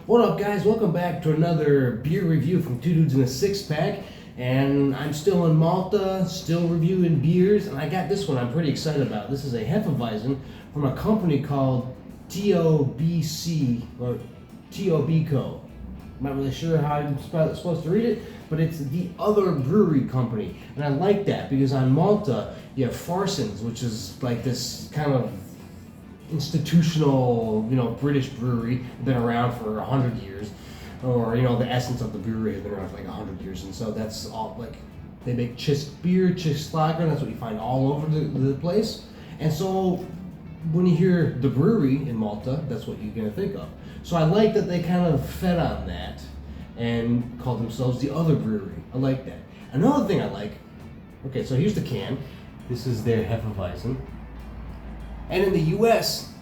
What up, guys? Welcome back to another beer review from Two Dudes in a Six Pack. And I'm still in Malta, still reviewing beers, and I got this one I'm pretty excited about. This is a Hefeweizen from a company called TOBC, or TOBCo. I'm not really sure how I'm supposed to read it, but it's the Other Brewery Company. And I like that because on Malta, you have Farsons, which is like this kind of institutional, British brewery, been around for 100 years, or the essence of the brewery has been around for like 100 years, and so that's all like they make Chisk beer, Chisk lager, and that's what you find all over the place. And so when you hear the brewery in Malta, that's what you're gonna think of. So I like that they kind of fed on that and called themselves the Other Brewery. I like that. Another thing I like. Okay, so here's the can. This is their Hefeweizen. And in the U.S.,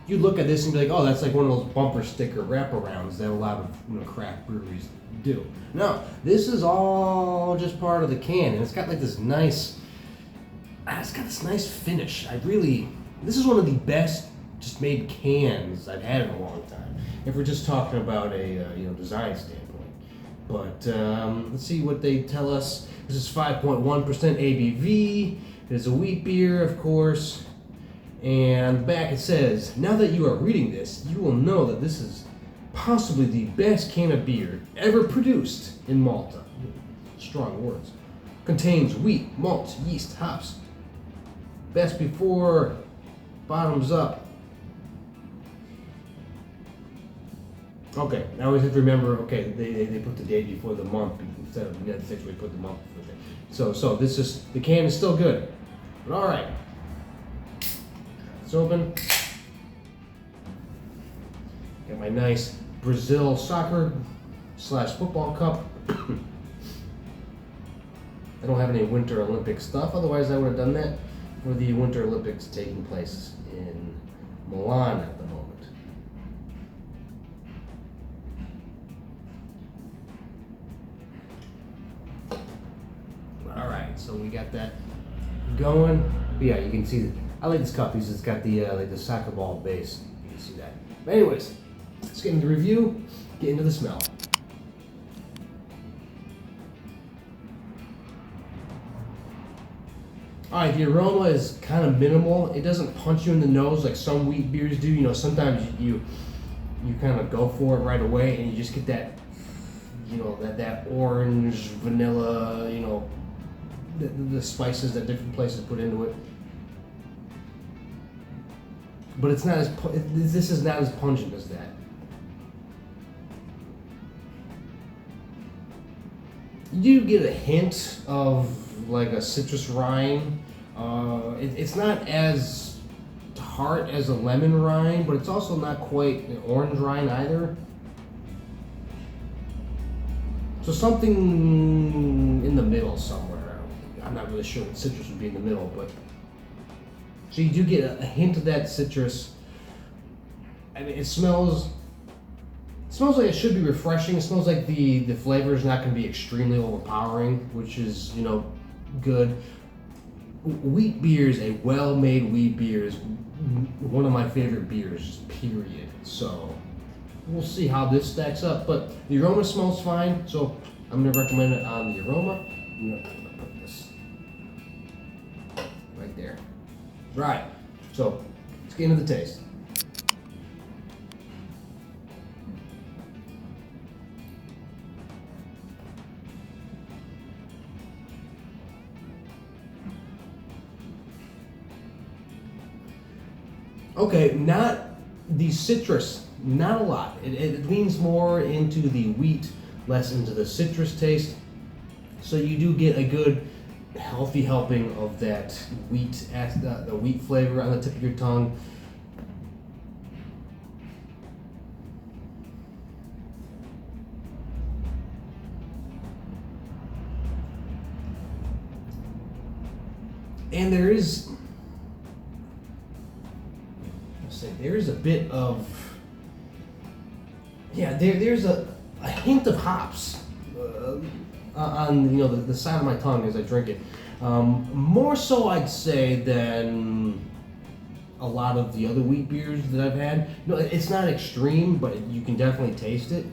you look at this and be like, oh, that's like one of those bumper sticker wraparounds that a lot of craft breweries do. No, this is all just part of the can, and it's got like this nice, finish. This is one of the best just made cans I've had in a long time. If we're just talking about a design standpoint. But let's see what they tell us. This is 5.1% ABV. It is a wheat beer, of course. And back it says, now that you are reading this, you will know that this is possibly the best can of beer ever produced in Malta. Strong words. Contains wheat, malt, yeast, hops. Best before, bottoms up. Okay, I always have to remember, okay, they put the date before the month instead of the United States where they put the month before the date. So the can is still good. But alright. It's open. Got my nice Brazil soccer/football cup. I don't have any Winter Olympic stuff, otherwise I would have done that for the Winter Olympics taking place in Milan at the moment. Alright, so we got that going. But yeah, you can see that. I like this cup because it's got the the soccer ball base. You can see that. But anyways, let's get into the review, get into the smell. Alright, the aroma is kind of minimal. It doesn't punch you in the nose like some wheat beers do. Sometimes you kind of go for it right away and you just get that, that orange, vanilla, the spices that different places put into it. But it's not this is not as pungent as that. You do get a hint of like a citrus rind. It's not as tart as a lemon rind, but it's also not quite an orange rind either. So something in the middle somewhere. I'm not really sure what citrus would be in the middle, but so you do get a hint of that citrus. I mean, it smells like it should be refreshing. It smells like the flavor is not going to be extremely overpowering, which is, good. Wheat beers, a well-made wheat beer is one of my favorite beers, period. So we'll see how this stacks up, but the aroma smells fine, so I'm going to recommend it on the aroma. I'm going to put this right there. Right, so let's get into the taste. Okay, not the citrus, not a lot. It leans more into the wheat, less into the citrus taste. So you do get a good healthy helping of that wheat, the wheat flavor on the tip of your tongue. And there is a bit of, there's a hint of hops on the side of my tongue as I drink it. More so, I'd say, than a a lot of the other wheat beers that I've had. No, it's not extreme, but you can definitely taste it.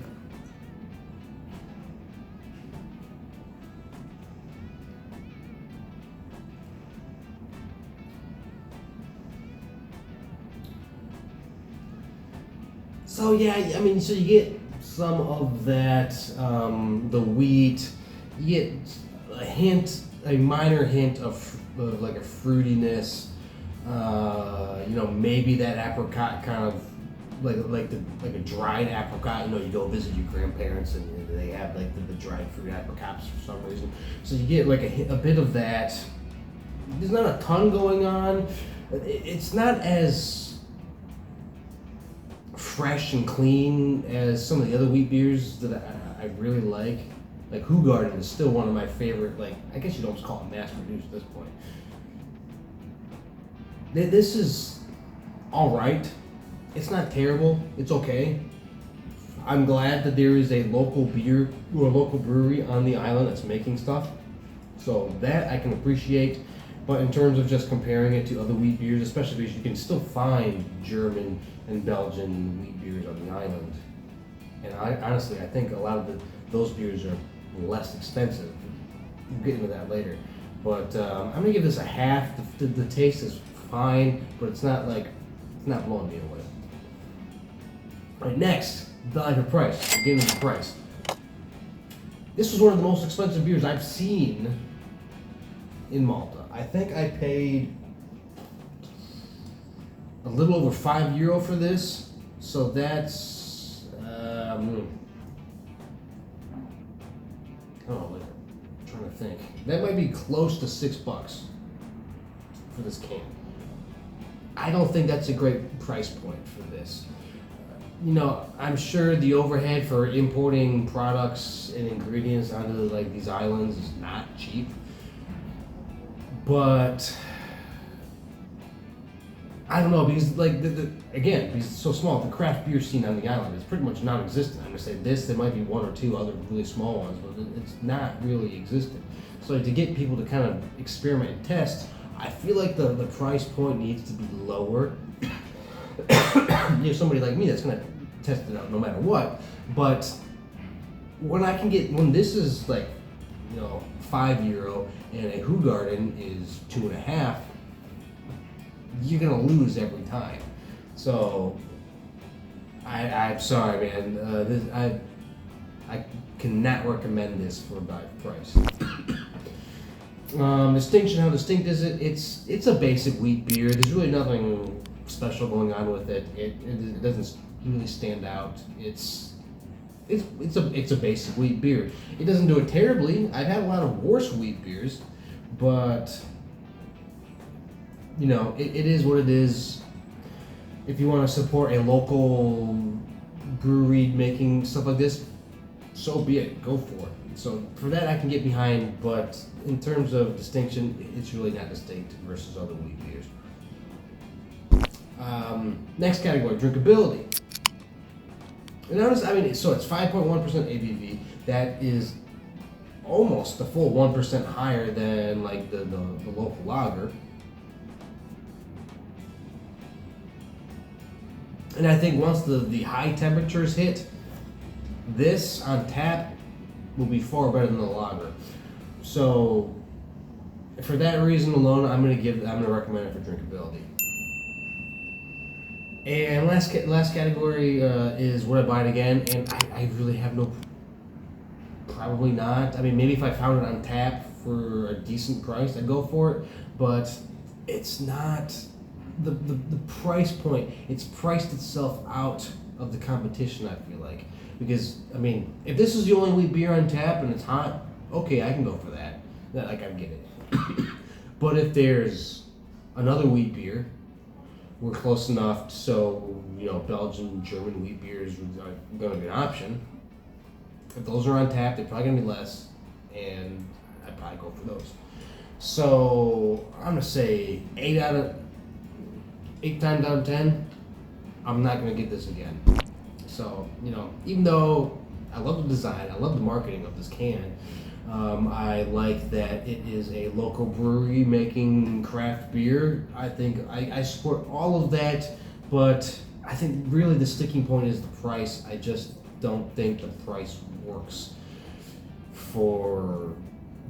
So yeah, I mean, so you get some of that, the wheat. You get a minor hint of like a fruitiness. Maybe that apricot kind of like a dried apricot. You go visit your grandparents and they have like the dried fruit apricots for some reason. So you get like a bit of that. There's not a ton going on. It's not as fresh and clean as some of the other wheat beers that I really like. Like Hoegaarden is still one of my favorite, like, I guess you'd almost call it mass produced at this point. This is alright. It's not terrible. It's okay. I'm glad that there is a local beer or a local brewery on the island that's making stuff. So that I can appreciate. But in terms of just comparing it to other wheat beers, especially because you can still find German and Belgian wheat beers on the island. And honestly, I think a lot of those beers are less expensive. We'll get into that later. But I'm gonna give this a half. The taste is fine, but it's not blowing me away. All right, next, the price. We're getting to the price. This was one of the most expensive beers I've seen in Malta. I think I paid a little over €5 for this, so that's I don't know. I'm trying to think. That might be close to $6 for this can. I don't think that's a great price point for this. I'm sure the overhead for importing products and ingredients onto like these islands is not cheap. But I don't know, because like because it's so small, the craft beer scene on the island is pretty much non-existent. I'm gonna say this, there might be one or two other really small ones, but it's not really existent. So to get people to kind of experiment and test, I feel like the price point needs to be lower. Somebody like me that's gonna test it out no matter what. But when this is like €5 and a Hoegaarden is 2.5, you're gonna lose every time. So I'm sorry, man. I cannot recommend this for that price. Distinction. How distinct is it? It's a basic wheat beer. There's really nothing special going on with it. It doesn't really stand out. It's a basic wheat beer. It doesn't do it terribly. I've had a lot of worse wheat beers, but it is what it is. If you want to support a local brewery making stuff like this, so be it. Go for it. So for that I can get behind, but in terms of distinction, it's really not distinct versus other wheat beers. Next category, drinkability. And honestly, so it's 5.1% ABV. That is almost a full 1% higher than like the local lager. And I think once the high temperatures hit, this on tap will be far better than the lager. So for that reason alone, I'm gonna recommend it for drinkability. And last category is would I buy it again? And I really have probably not. Maybe if I found it on tap for a decent price, I'd go for it. But it's not the price point. It's priced itself out of the competition, I feel like. Because if this is the only wheat beer on tap and it's hot, okay, I can go for that. I get it. But if there's another wheat beer, we're close enough, so Belgian, German wheat beers are going to be an option. If those are on tap, they're probably going to be less, and I'd probably go for those. So I'm going to say 8 times out of 10, I'm not going to get this again. So even though I love the design, I love the marketing of this can, I like that it is a local brewery making craft beer. I think I support all of that, but I think really the sticking point is the price. I just don't think the price works for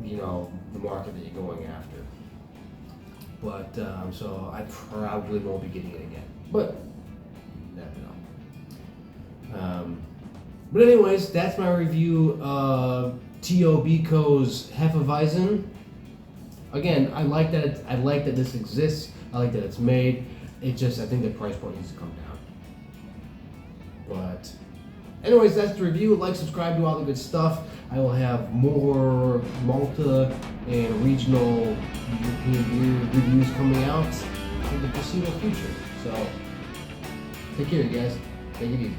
the market that you're going after. But so I probably won't be getting it again. But never know. But anyways, that's my review of TOBCo's Hefeweizen. Again, I like that this exists. I like that it's made. I think the price point needs to come down. But anyways, that's the review. Like, subscribe, do all the good stuff. I will have more Malta and regional European beer reviews coming out in the foreseeable future. So take care, you guys. Take it easy.